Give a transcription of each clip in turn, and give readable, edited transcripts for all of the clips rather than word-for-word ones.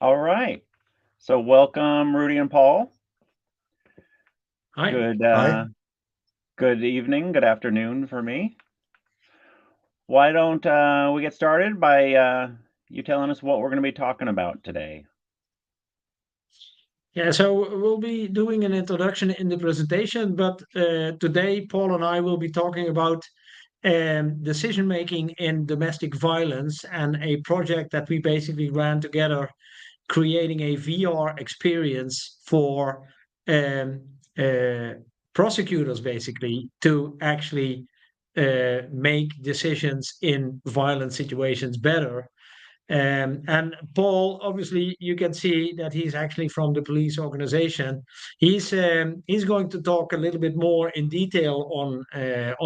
All right. So welcome, Rudy and Paul. Hi. Good evening, good afternoon for me. Why don't we get started by you telling us what we're going to be talking about today? Yeah, so we'll be doing an introduction in the presentation, but today Paul and I will be talking about decision making in domestic violence and a project that we basically ran together, creating a VR experience for prosecutors, basically, to actually make decisions in violent situations better. And Paul, obviously, you can see that he's actually from the police organization. He's going to talk a little bit more in detail on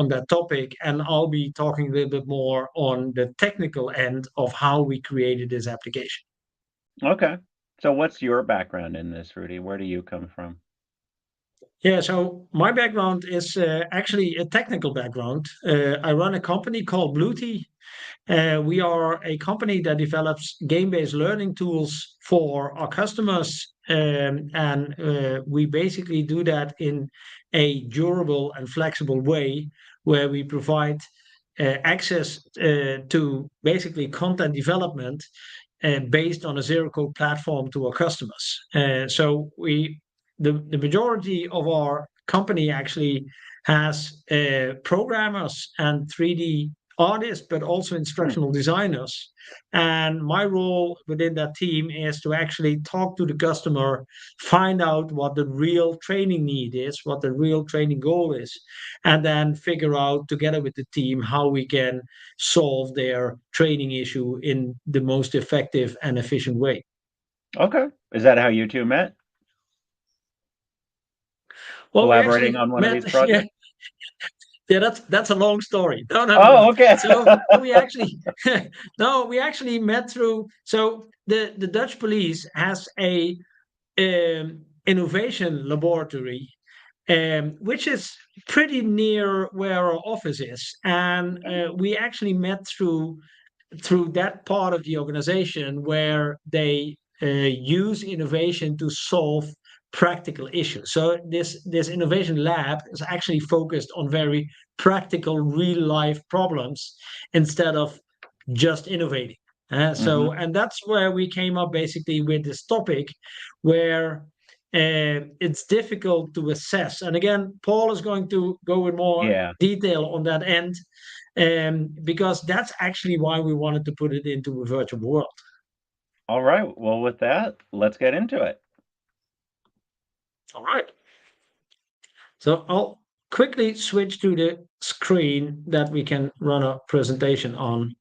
that topic, and I'll be talking a little bit more on the technical end of how we created this application. Okay. So what's your background in this, Rudy? Where do you come from? Yeah, so my background is actually a technical background. I run a company called Bluetooth. We are a company that develops game-based learning tools for our customers, and we basically do that in a durable and flexible way, where we provide access to basically content development based on a zero-code platform to our customers. So the majority of our company actually has programmers and 3D artists, but also instructional designers. And my role within that team is to actually talk to the customer, find out what the real training need is, what the real training goal is, and then figure out together with the team how we can solve their training issue in the most effective and efficient way. Okay. Is that how you two met? Well, Collaborating on one of these projects? Yeah, that's a long story. No. Oh, okay. So we actually we actually met through. So the Dutch police has a innovation laboratory, which is pretty near where our office is, and we actually met through that part of the organization where they use innovation to solve practical issues. So this innovation lab is actually focused on very practical, real life problems instead of just innovating. And that's where we came up basically with this topic, where it's difficult to assess. And again, Paul is going to go in more detail on that end, because that's actually why we wanted to put it into a virtual world. All right. Well, with that, let's get into it. All right. So I'll quickly switch to the screen that we can run a presentation on.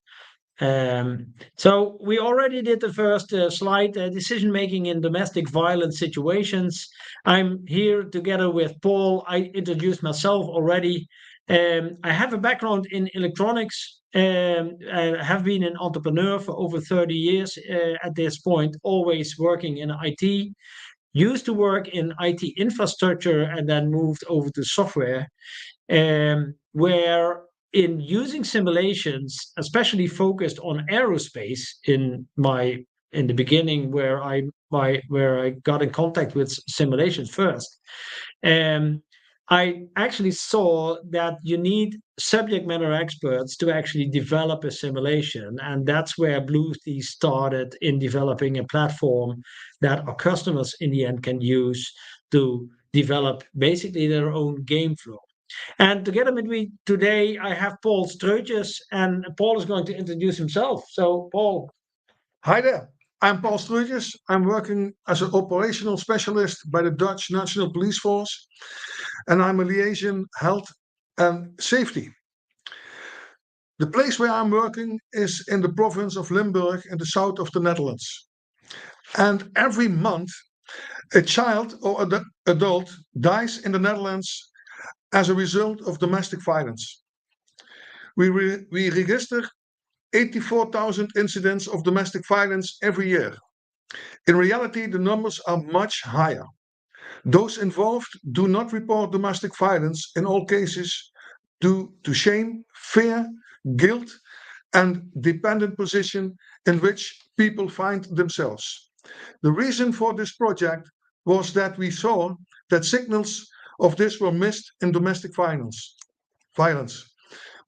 So we already did the first slide, decision making in domestic violence situations. I'm here together with Paul. I introduced myself already. I have a background in electronics. I have been an entrepreneur for over 30 years at this point, always working in IT. Used to work in IT infrastructure and then moved over to software, where in using simulations, especially focused on aerospace in the beginning, where I got in contact with simulations first. Um, I actually saw that you need subject matter experts to actually develop a simulation. And that's where Bluetooth started in developing a platform that our customers in the end can use to develop basically their own game flow. And together with me today, I have Paul Streutjes, and Paul is going to introduce himself. So, Paul. Hi there, I'm Paul Streutjes. I'm working as an operational specialist by the Dutch National Police Force, and I'm a liaison health and safety. The place where I'm working is in the province of Limburg in the south of the Netherlands. And every month, a child or adult dies in the Netherlands as a result of domestic violence. We register 84,000 incidents of domestic violence every year. In reality, the numbers are much higher. Those involved do not report domestic violence in all cases due to shame, fear, guilt, and dependent position in which people find themselves. The reason for this project was that we saw that signals of this were missed in domestic violence.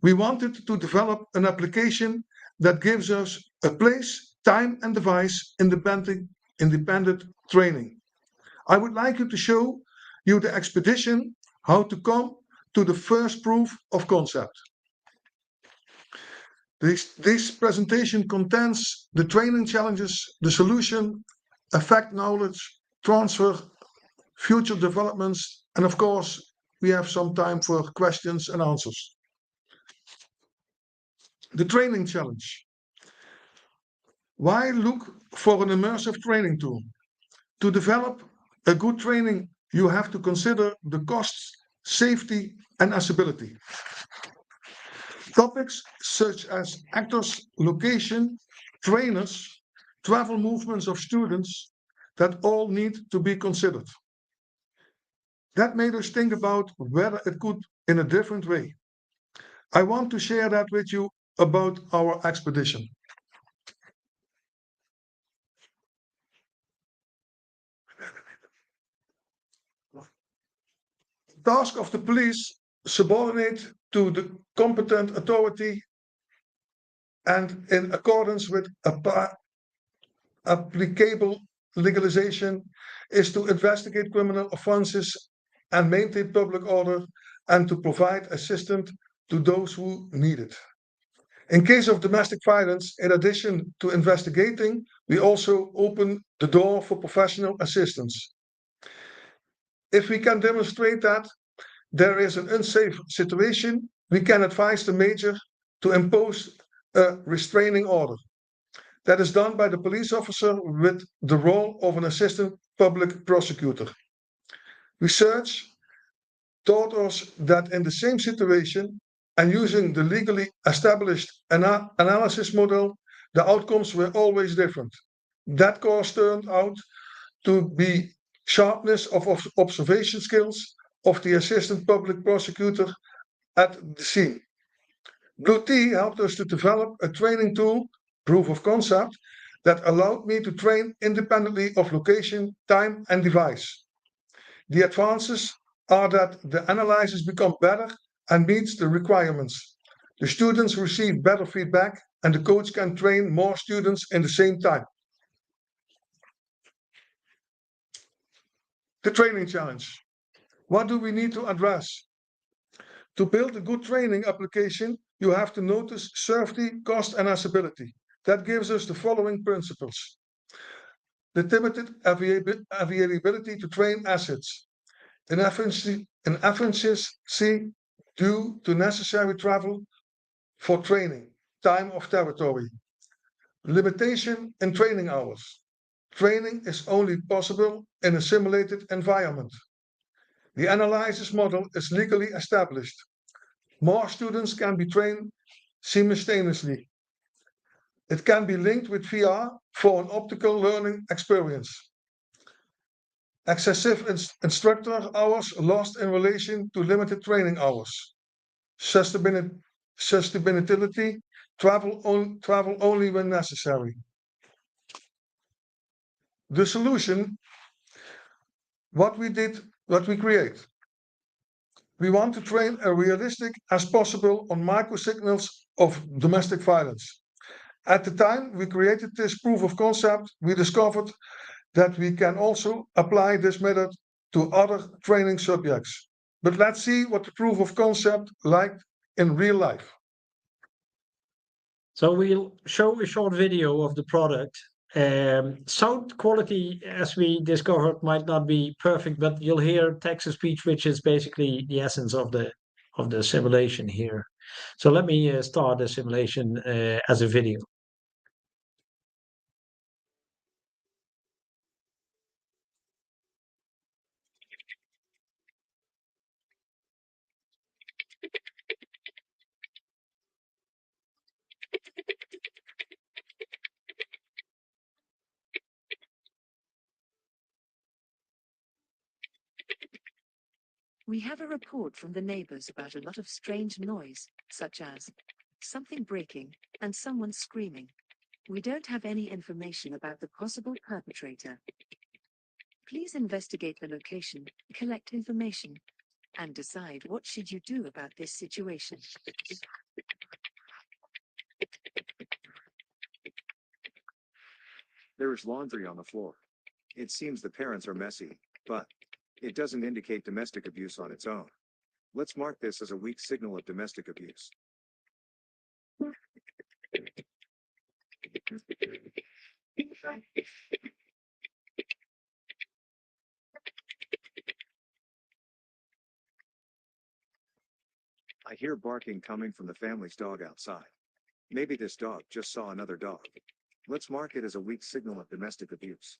We wanted to develop an application that gives us a place, time, and device independent training. I would like to show you the expedition, how to come to the first proof of concept. This presentation contains the training challenges, the solution, effect knowledge, transfer, future developments, and of course, we have some time for questions and answers. The training challenge. Why look for an immersive training tool? To develop a good training, you have to consider the costs, safety, and accessibility. Topics such as actors, location, trainers, travel movements of students, that all need to be considered. That made us think about whether it could in a different way. I want to share that with you about our expedition. Task of the police subordinate to the competent authority and in accordance with applicable legalization is to investigate criminal offenses and maintain public order and to provide assistance to those who need it. In case of domestic violence, in addition to investigating, we also open the door for professional assistance. If we can demonstrate that there is an unsafe situation, we can advise the major to impose a restraining order. That is done by the police officer with the role of an assistant public prosecutor. Research taught us that in the same situation and using the legally established analysis model, the outcomes were always different. That course turned out to be sharpness of observation skills of the assistant public prosecutor at the scene. Blue T helped us to develop a training tool, proof of concept, that allowed me to train independently of location, time, and device. The advances are that the analysis become better and meets the requirements. The students receive better feedback and the coach can train more students in the same time. The training challenge. What do we need to address? To build a good training application, you have to notice safety, cost, and accessibility. That gives us the following principles. the limited availability to train assets, inefficiency due to necessary travel for training, time of territory, limitation in training hours. Training is only possible in a simulated environment. The analysis model is legally established. More students can be trained simultaneously. It can be linked with VR for an optical learning experience. Excessive instructor hours lost in relation to limited training hours. Sustainability, travel only when necessary. The solution, what we create. We want to train as realistic as possible on microsignals of domestic violence. At the time we created this proof of concept, we discovered that we can also apply this method to other training subjects. But let's see what the proof of concept like in real life. So we'll show a short video of the product. Sound quality, as we discovered, might not be perfect, but you'll hear text-to-speech, which is basically the essence of the simulation here. So let me start the simulation as a video. We have a report from the neighbors about a lot of strange noise, such as something breaking and someone screaming. We don't have any information about the possible perpetrator. Please investigate the location, collect information, and decide what should you do about this situation. There is laundry on the floor. It seems the parents are messy, but it doesn't indicate domestic abuse on its own. Let's mark this as a weak signal of domestic abuse. I hear barking coming from the family's dog outside. Maybe this dog just saw another dog. Let's mark it as a weak signal of domestic abuse.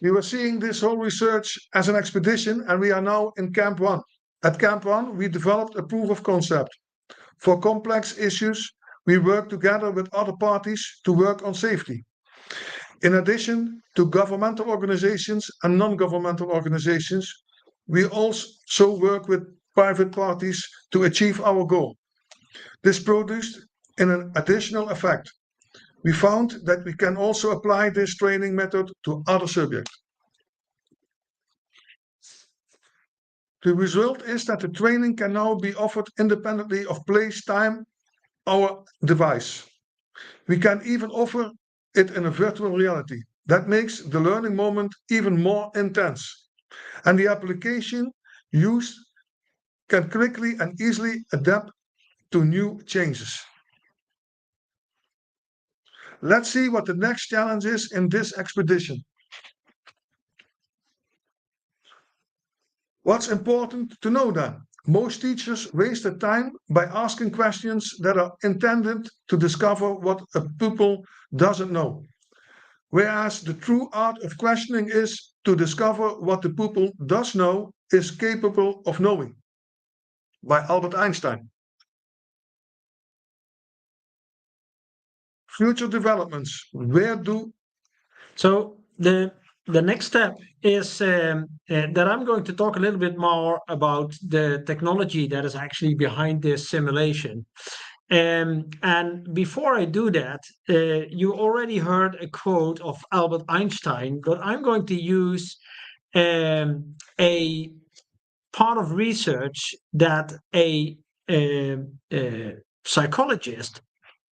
We were seeing this whole research as an expedition, and we are now in Camp 1. At Camp 1, we developed a proof of concept. For complex issues, we work together with other parties to work on safety. In addition to governmental organizations and non-governmental organizations, we also work with private parties to achieve our goal. This produced an additional effect. We found that we can also apply this training method to other subjects. The result is that the training can now be offered independently of place, time, or device. We can even offer it in a virtual reality. That makes the learning moment even more intense. And the application used can quickly and easily adapt to new changes. Let's see what the next challenge is in this expedition. What's important to know then? Most teachers waste their time by asking questions that are intended to discover what a pupil doesn't know. Whereas the true art of questioning is to discover what the pupil does know is capable of knowing. By Albert Einstein. Future developments. Where do... So the the next step is that I'm going to talk a little bit more about the technology that is actually behind this simulation. And before I do that, you already heard a quote of Albert Einstein, but I'm going to use a part of research that a psychologist,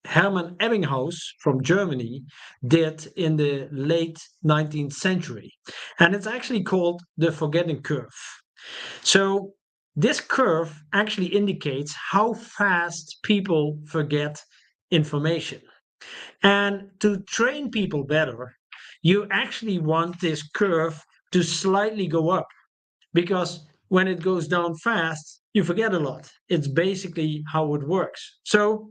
Hermann Ebbinghaus from Germany, did in the late 19th century. And it's actually called the forgetting curve. So, this curve actually indicates how fast people forget information. And to train people better, you actually want this curve to slightly go up, because when it goes down fast, you forget a lot. It's basically how it works. So,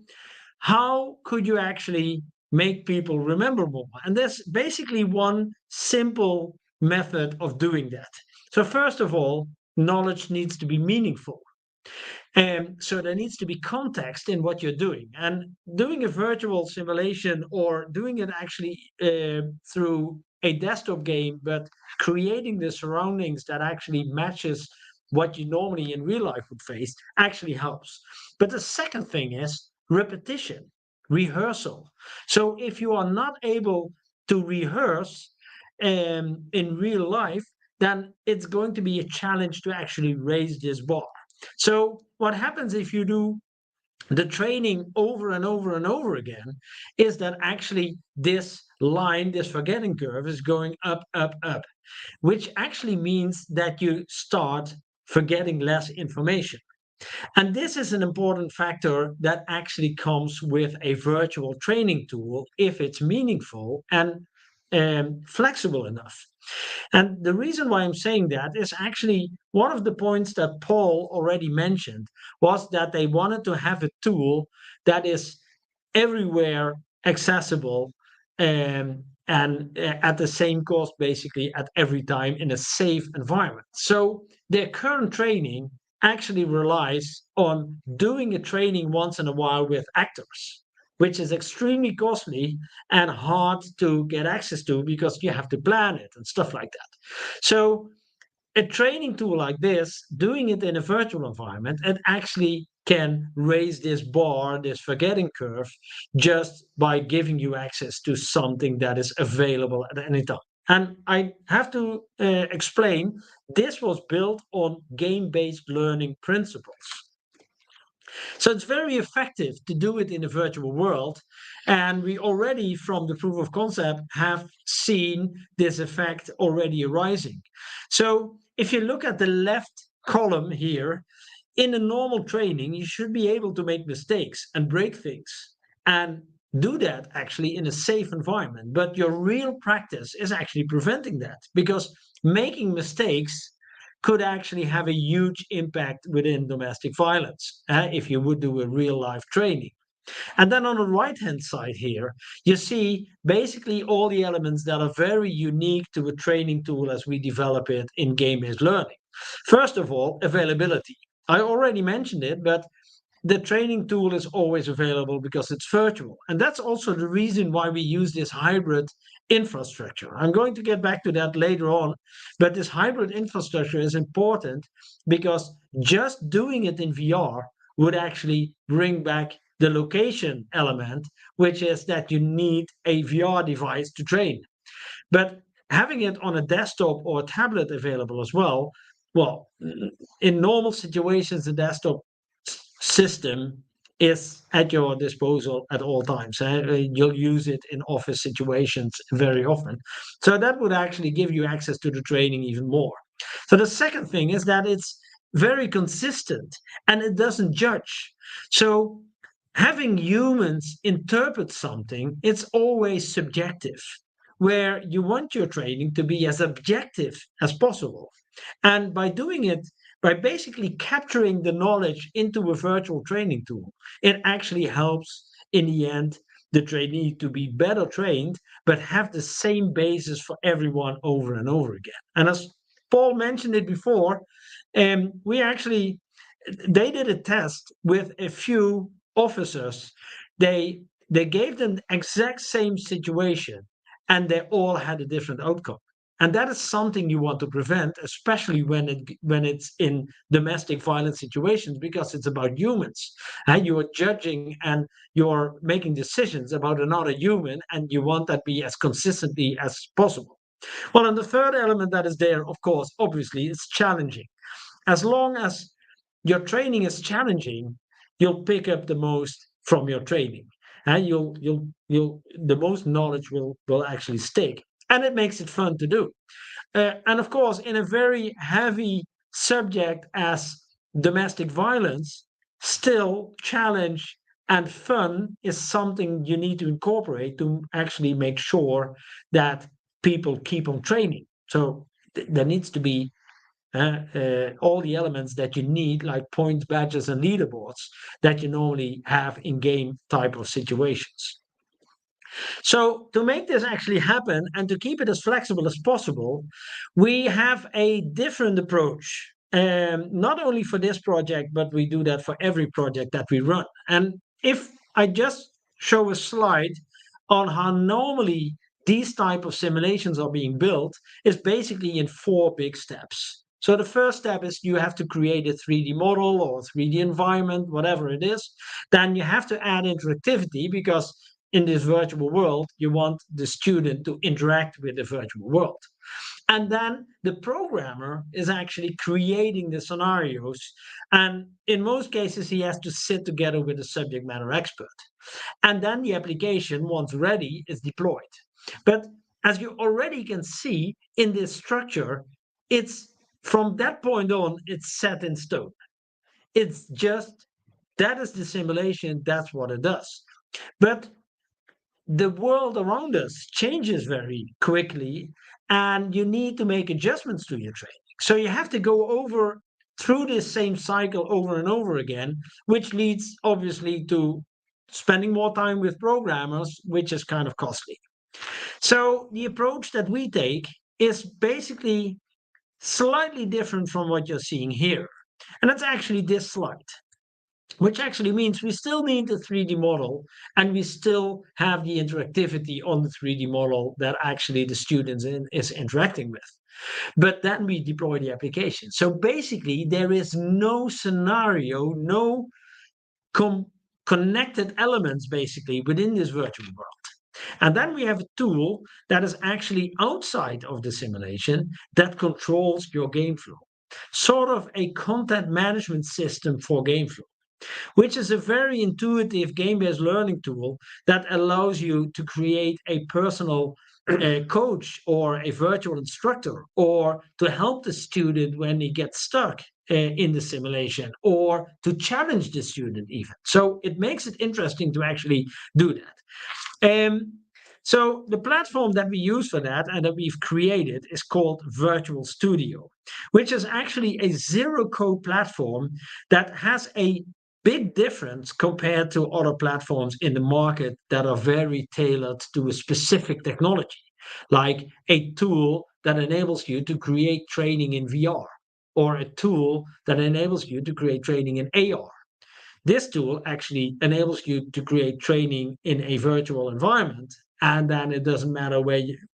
how could you actually make people remember more? And there's basically one simple method of doing that. So, first of all, knowledge needs to be meaningful. And so there needs to be context in what you're doing. And doing a virtual simulation, or doing it actually through a desktop game, but creating the surroundings that actually matches what you normally in real life would face, actually helps. But the second thing is repetition, rehearsal. So if you are not able to rehearse in real life, then it's going to be a challenge to actually raise this bar. So, what happens if you do the training over and over and over again is that actually this line, this forgetting curve, is going up, up, up, which actually means that you start forgetting less information. And this is an important factor that actually comes with a virtual training tool if it's meaningful and flexible enough. And the reason why I'm saying that is actually one of the points that Paul already mentioned was that they wanted to have a tool that is everywhere accessible, and at the same cost, basically, at every time in a safe environment. So their current training actually relies on doing a training once in a while with actors, which is extremely costly and hard to get access to because you have to plan it and stuff like that. So a training tool like this, doing it in a virtual environment, it actually can raise this bar, this forgetting curve, just by giving you access to something that is available at any time. And I have to explain, this was built on game-based learning principles. So it's very effective to do it in a virtual world. And we already, from the proof of concept, have seen this effect already arising. So if you look at the left column here, in a normal training, you should be able to make mistakes and break things and do that actually in a safe environment. But your real practice is actually preventing that, because making mistakes could actually have a huge impact within domestic violence if you would do a real life training. And then on the right hand side here, you see basically all the elements that are very unique to a training tool as we develop it in game based learning. First of all, availability. I already mentioned it, but the training tool is always available because it's virtual. And that's also the reason why we use this hybrid infrastructure. I'm going to get back to that later on, but this hybrid infrastructure is important because just doing it in VR would actually bring back the location element, which is that you need a VR device to train. But having it on a desktop or a tablet available as well, in normal situations, the desktop system is at your disposal at all times. You'll use it in office situations very often. So that would actually give you access to the training even more. So the second thing is that it's very consistent and it doesn't judge. So having humans interpret something, it's always subjective, where you want your training to be as objective as possible. And by doing it, by basically capturing the knowledge into a virtual training tool, it actually helps in the end the trainee to be better trained, but have the same basis for everyone over and over again. And as Paul mentioned it before, we actually they did a test with a few officers. They gave them the exact same situation, and they all had a different outcome. And that is something you want to prevent, especially when it's in domestic violence situations, because it's about humans. And you are judging and you're making decisions about another human, and you want that be as consistently as possible. Well, and the third element that is there, of course, obviously, is challenging. As long as your training is challenging, you'll pick up the most from your training, and you'll the most knowledge will actually stick, and it makes it fun to do. And of course, in a very heavy subject as domestic violence, still challenge and fun is something you need to incorporate to actually make sure that people keep on training. So there needs to be all the elements that you need, like points, badges, and leaderboards that you normally have in game type of situations. So to make this actually happen and to keep it as flexible as possible, we have a different approach. Not only for this project, but we do that for every project that we run. And if I just show a slide on how normally these type of simulations are being built, is basically in 4 big steps. So the first step is you have to create a 3D model or 3D environment, whatever it is. Then you have to add interactivity, because in this virtual world, you want the student to interact with the virtual world. And then the programmer is actually creating the scenarios. And in most cases, he has to sit together with a subject matter expert. And then the application, once ready, is deployed. But as you already can see in this structure, it's from that point on, it's set in stone. It's just, that is the simulation, that's what it does. But the world around us changes very quickly, and you need to make adjustments to your training. So you have to go over through this same cycle over and over again, which leads obviously to spending more time with programmers, which is kind of costly. So the approach that we take is basically slightly different from what you're seeing here. And that's actually this slide, which actually means we still need the 3D model, and we still have the interactivity on the 3D model that actually the students is interacting with. But then we deploy the application. So basically, there is no scenario, no connected elements basically within this virtual world. And then we have a tool that is actually outside of the simulation that controls your game flow, sort of a content management system for game flow, which is a very intuitive game-based learning tool that allows you to create a personal coach or a virtual instructor, or to help the student when he gets stuck in the simulation, or to challenge the student even. So it makes it interesting to actually do that. So the platform that we use for that and that we've created is called Virtual Studio, which is actually a zero-code platform that has a big difference compared to other platforms in the market that are very tailored to a specific technology, like a tool that enables you to create training in VR, or a tool that enables you to create training in AR. This tool actually enables you to create training in a virtual environment, and then it doesn't matter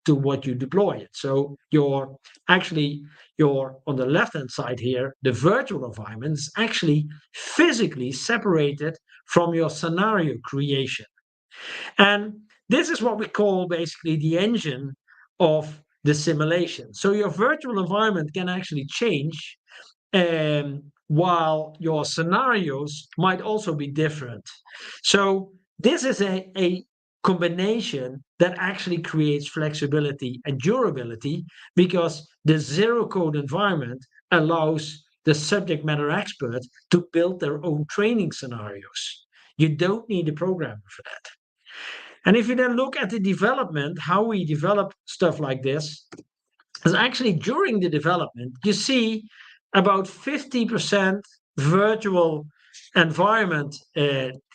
to what you deploy it. So you're on the left-hand side here, the virtual environment is actually physically separated from your scenario creation. And this is what we call basically the engine of the simulation. So your virtual environment can actually change, while your scenarios might also be different. So this is a combination that actually creates flexibility and durability, because the zero code environment allows the subject matter expert to build their own training scenarios. You don't need a programmer for that. And if you then look at the development, how we develop stuff like this, is actually during the development, you see about 50% virtual environment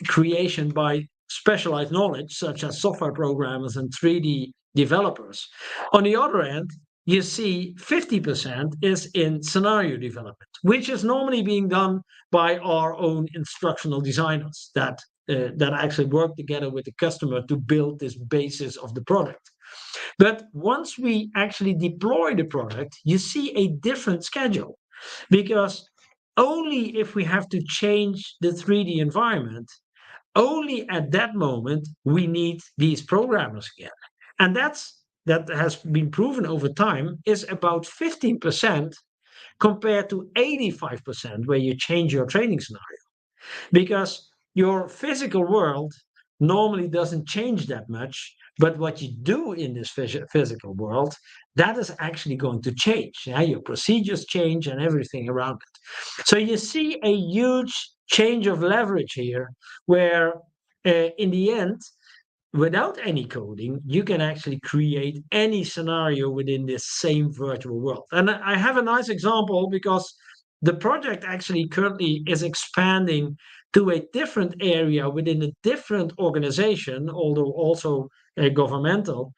creation by specialized knowledge, such as software programmers and 3D developers. On the other end, you see 50% is in scenario development, which is normally being done by our own instructional designers that actually work together with the customer to build this basis of the product. But once we actually deploy the product, you see a different schedule, because only if we have to change the 3D environment, only at that moment we need these programmers again. And that has been proven over time is about 15% compared to 85% where you change your training scenario. Because your physical world normally doesn't change that much, but what you do in this physical world, that is actually going to change. Yeah? Your procedures change and everything around it. So you see a huge change of leverage here, where in the end, without any coding, you can actually create any scenario within this same virtual world. And I have a nice example, because the project actually currently is expanding to a different area within a different organization, although also governmental,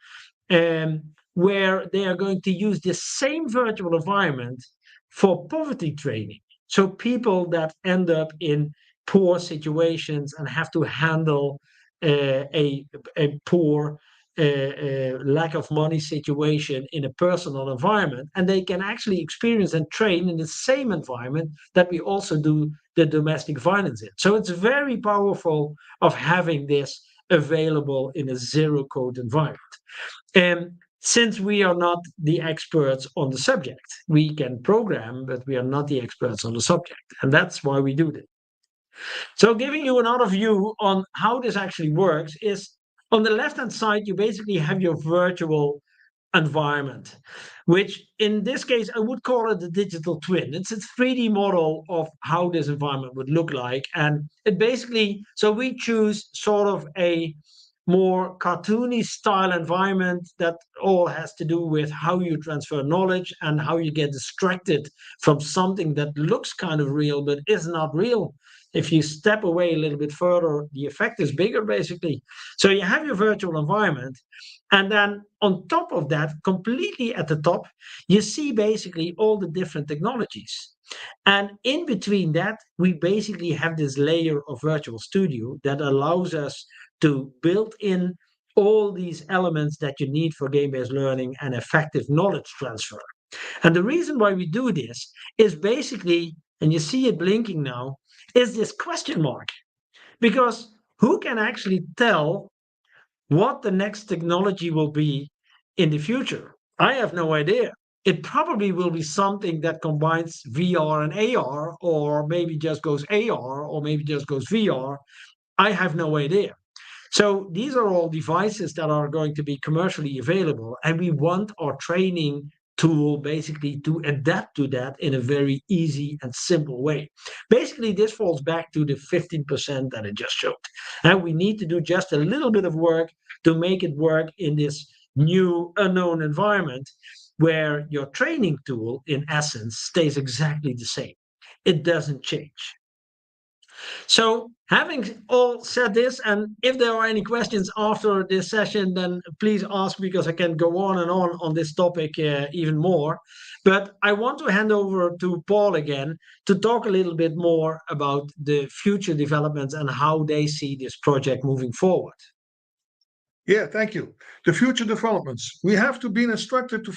where they are going to use the same virtual environment for poverty training. So people that end up in poor situations and have to handle a poor lack of money situation in a personal environment, and they can actually experience and train in the same environment that we also do the domestic violence in. So it's very powerful of having this available in a zero code environment. And since we are not the experts on the subject, we can program, but we are not the experts on the subject, and that's why we do this. So giving you another view on how this actually works is, on the left-hand side, you basically have your virtual environment, which in this case, I would call it a digital twin. It's a 3D model of how this environment would look like. And it basically, so we choose sort of a more cartoony style environment that all has to do with how you transfer knowledge and how you get distracted from something that looks kind of real but is not real. If you step away a little bit further, the effect is bigger, basically. So you have your virtual environment, and then on top of that, completely at the top, you see basically all the different technologies. And in between that, we basically have this layer of Virtual Studio that allows us to build in all these elements that you need for game-based learning and effective knowledge transfer. And the reason why we do this is basically, and you see it blinking now, is this question mark. Because who can actually tell what the next technology will be in the future? I have no idea. It probably will be something that combines VR and AR, or maybe just goes AR, or maybe just goes VR. I have no idea. So these are all devices that are going to be commercially available, and we want our training tool basically to adapt to that in a very easy and simple way. Basically, this falls back to the 15% that I just showed. And we need to do just a little bit of work to make it work in this new unknown environment where your training tool, in essence, stays exactly the same. It doesn't change. So, having all said this, and if there are any questions after this session, then please ask, because I can go on and on this topic even more. But I want to hand over to Paul again to talk a little bit more about the future developments and how they see this project moving forward. Yeah, thank you. The future developments. We have to be instructed to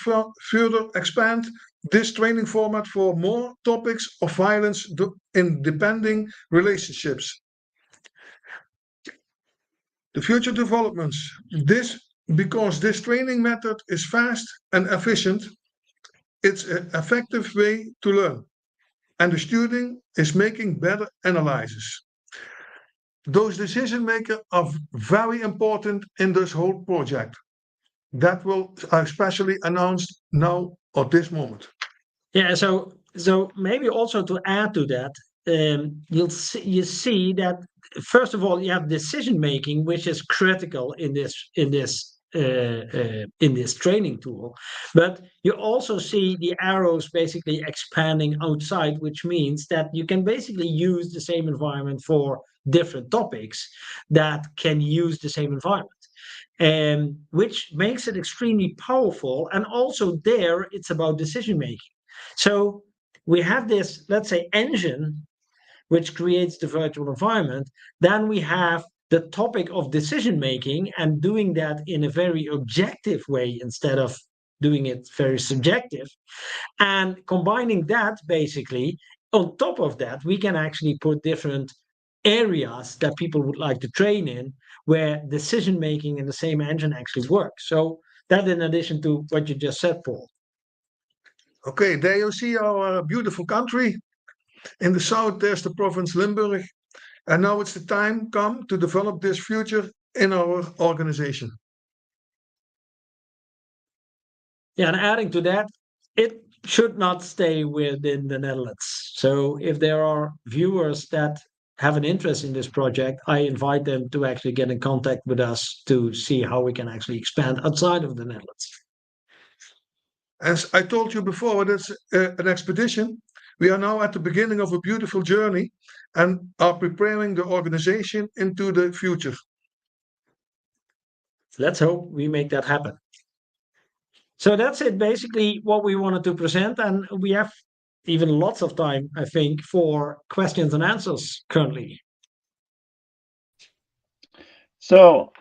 further expand this training format for more topics of violence in depending relationships. The future developments. Because this training method is fast and efficient, it's an effective way to learn, and the student is making better analyses. Those decision makers are very important in this whole project. That will especially announced now at this moment. Yeah, so maybe also to add to that, you see that first of all you have decision making, which is critical in this training tool, but you also see the arrows basically expanding outside, which means that you can basically use the same environment for different topics that can use the same environment, which makes it extremely powerful. And also there, it's about decision making. So we have this, let's say, engine which creates the virtual environment. Then we have the topic of decision making and doing that in a very objective way instead of doing it very subjective. And combining that basically, on top of that, we can actually put different areas that people would like to train in where decision making in the same engine actually works. So that in addition to what you just said, Paul. Okay, there you see our beautiful country. In the south, there's the province Limburg. And now it's the time come to develop this future in our organization. Yeah, and adding to that, it should not stay within the Netherlands. So if there are viewers that have an interest in this project, I invite them to actually get in contact with us to see how we can actually expand outside of the Netherlands. As I told you before, it's an expedition. We are now at the beginning of a beautiful journey and are preparing the organization into the future. Let's hope we make that happen. So that's it, basically what we wanted to present. And we have even lots of time, I think, for questions and answers currently. So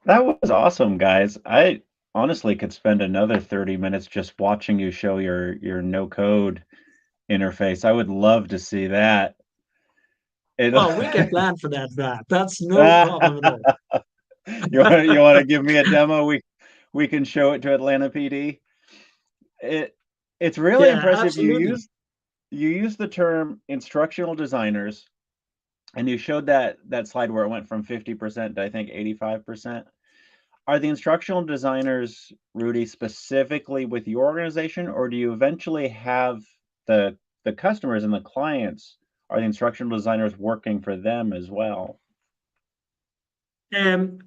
that was awesome, guys. I honestly could spend another 30 minutes just watching you show your no code interface. I would love to see that. Well, we can plan for that, Brad. That's no problem at all. You want to give me a demo? We can show it to Atlanta PD. It's really impressive. Absolutely. You use the term instructional designers, and you showed that slide where it went from 50% to I think 85%. Are the instructional designers, Rudy, specifically with your organization, or do you eventually have the customers and the clients? Are the instructional designers working for them as well?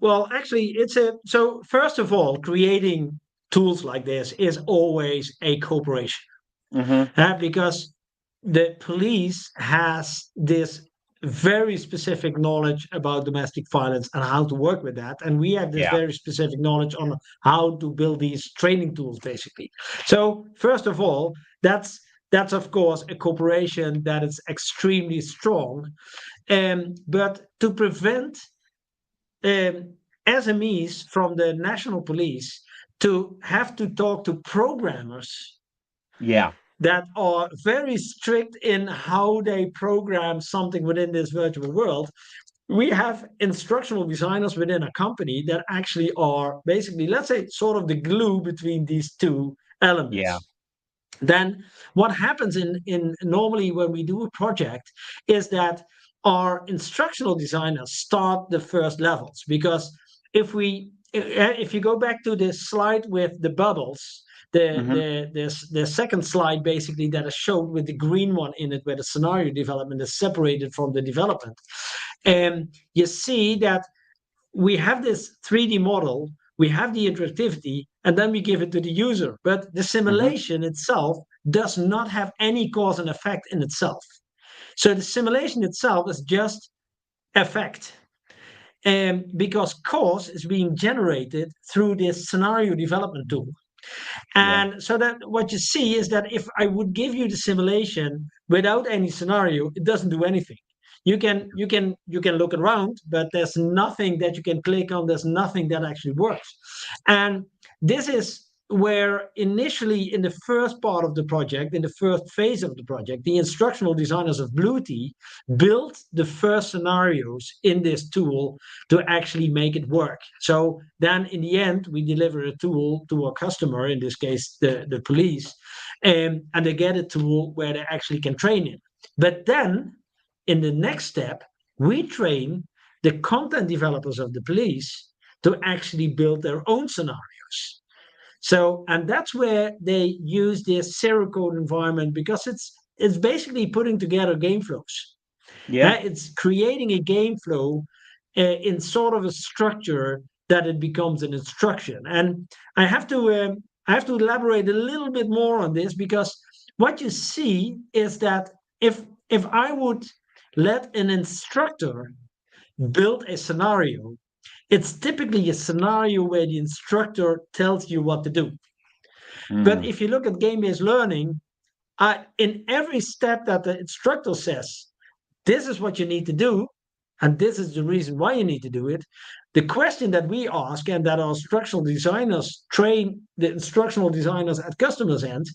Well, actually, so first of all, creating tools like this is always a cooperation. Because the police has this very specific knowledge about domestic violence and how to work with that. And we have this very specific knowledge on how to build these training tools, basically. So first of all, that's of course a cooperation that is extremely strong. But to prevent SMEs from the national police to have to talk to programmers that are very strict in how they program something within this virtual world, we have instructional designers within a company that actually are basically, let's say, sort of the glue between these two elements. Then what happens in normally when we do a project is that our instructional designers start the first levels, because if you go back to this slide with the bubbles, the second slide basically that is shown with the green one in it, where the scenario development is separated from the development, and you see that we have this 3D model, we have the interactivity, and then we give it to the user. But the simulation itself does not have any cause and effect in itself. So the simulation itself is just effect. Because cause is being generated through this scenario development tool. And so that what you see is that if I would give you the simulation without any scenario, it doesn't do anything. You can look around, but there's nothing that you can click on. There's nothing that actually works. And this is where initially in the first part of the project, in the first phase of the project, the instructional designers of Bluetooth built the first scenarios in this tool to actually make it work. So then in the end, we deliver a tool to our customer, in this case, the police, and they get a tool where they actually can train it. But then in the next step, we train the content developers of the police to actually build their own scenarios. So, and that's where they use this zero code environment, because it's basically putting together game flows. It's creating a game flow in sort of a structure that it becomes an instruction. And I have to elaborate a little bit more on this, because what you see is that if I would let an instructor build a scenario, it's typically a scenario where the instructor tells you what to do. But if you look at game-based learning, in every step that the instructor says, this is what you need to do, and this is the reason why you need to do it. The question that we ask and that our instructional designers train the instructional designers at customers' end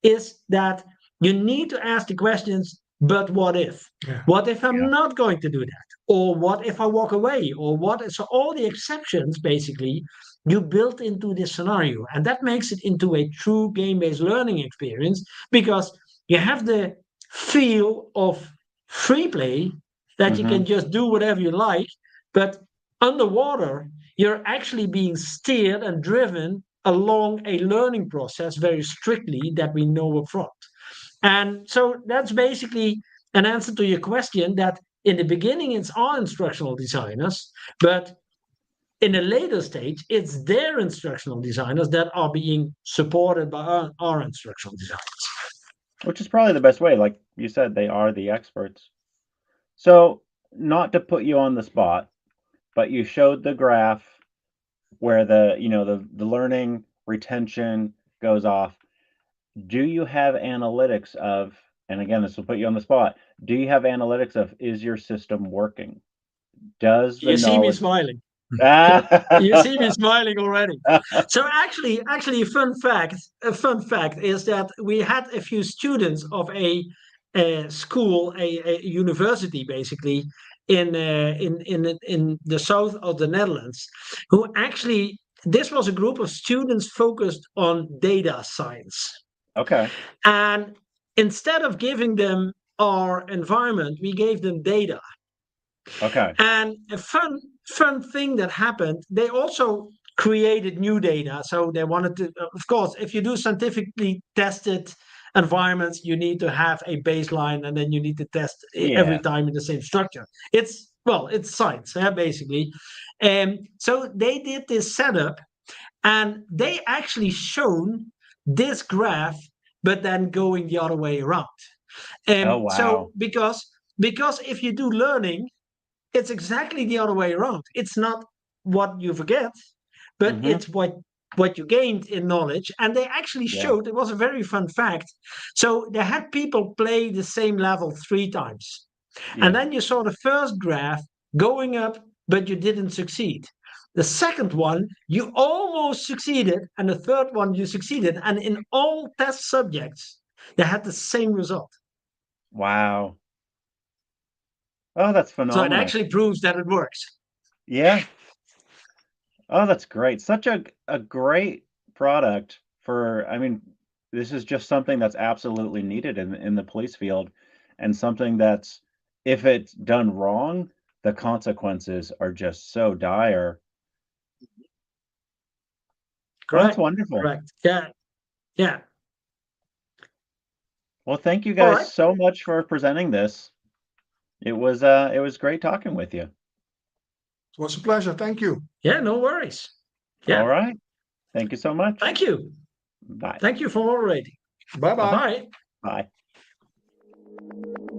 is that you need to ask the questions, but what if? Yeah. What if I'm Yeah. not going to do that? Or what if I walk away? Or what if, so all the exceptions basically you built into this scenario. And that makes it into a true game-based learning experience because you have the feel of free play that you can just do whatever you like, but underwater, you're actually being steered and driven along a learning process very strictly that we know up front. And so that's basically an answer to your question that in the beginning it's our instructional designers, but in a later stage, it's their instructional designers that are being supported by our instructional designers. Which is probably the best way. Like you said, they are the experts. So, not to put you on the spot, but you showed the graph where the learning retention goes off. Do you have analytics of, and again, this will put you on the spot, do you have analytics of, is your system working? Does the You see me knowledge smiling. Ah, You see me smiling already. So actually, a fun fact is that we had a few students of a school, a university, basically in the south of the Netherlands, who actually this was a group of students focused on data science, okay. and instead of giving them our environment, we gave them data. Okay. And a fun thing that happened, they also created new data. So they wanted to, of course, if you do scientifically tested environments, you need to have a baseline and then you need to test every Yeah. time in the same structure. It's science, basically. So they did this setup and they actually shown this graph, but then going the other way around. Oh, So wow. because if you do learning, it's exactly the other way around. It's not what you forget, but Mhm. it's what you gained in knowledge. And they actually Yeah. showed it was a very fun fact. So they had people play the same level 3 times. Yeah. And then you saw the first graph going up, but you didn't succeed. The second one, you almost succeeded. And the third one, you succeeded. And in all test subjects, they had the same result. Wow. Oh, that's So it phenomenal. actually proves that it works. Yeah. Oh, that's great. Such a great product for, I mean, this is just something that's absolutely needed in the police field and something that's, if it's done wrong, the consequences are just so dire. Oh, that's Correct. wonderful. Correct. Yeah. Yeah. Well, thank you All guys right. so much for presenting this. It was great talking with you. It was a pleasure. Thank you. Yeah, no worries. All Yeah. right. Thank you so much. Thank you. Bye. Thank you for moderating. Bye bye. Bye-bye. Bye.